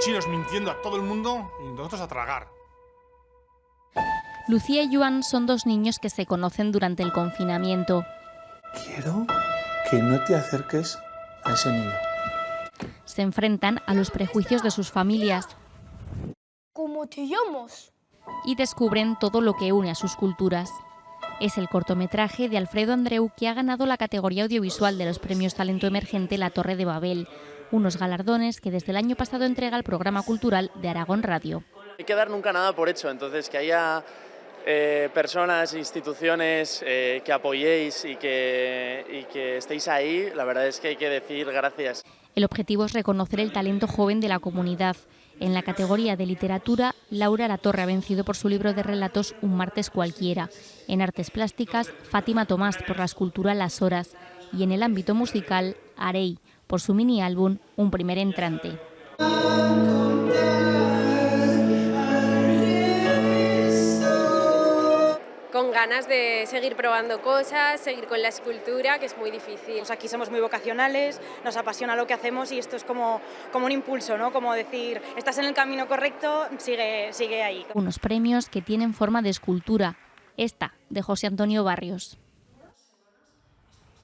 chinos mintiendo a todo el mundo y nosotros a tragar. Lucía y Joan son dos niños que se conocen durante el confinamiento. Quiero que no te acerques a ese niño. Se enfrentan a los prejuicios de sus familias. ¿Cómo te llamas? Y descubren todo lo que une a sus culturas. Es el cortometraje de Alfredo Andreu que ha ganado la categoría audiovisual de los premios Talento Emergente La Torre de Babel, unos galardones que desde el año pasado entrega el programa cultural de Aragón Radio. No hay que dar nunca nada por hecho, entonces que haya personas, instituciones que apoyéis y que estéis ahí, la verdad es que hay que decir gracias. El objetivo es reconocer el talento joven de la comunidad. En la categoría de literatura, Laura Latorre ha vencido por su libro de relatos Un martes cualquiera. En artes plásticas, Fátima Tomás por la escultura Las horas. Y en el ámbito musical, Arey por su mini álbum Un primer entrante. Con ganas de seguir probando cosas, seguir con la escultura, que es muy difícil. Pues aquí somos muy vocacionales, nos apasiona lo que hacemos y esto es como un impulso, ¿no? Como decir, estás en el camino correcto, sigue ahí. Unos premios que tienen forma de escultura, esta de José Antonio Barrios.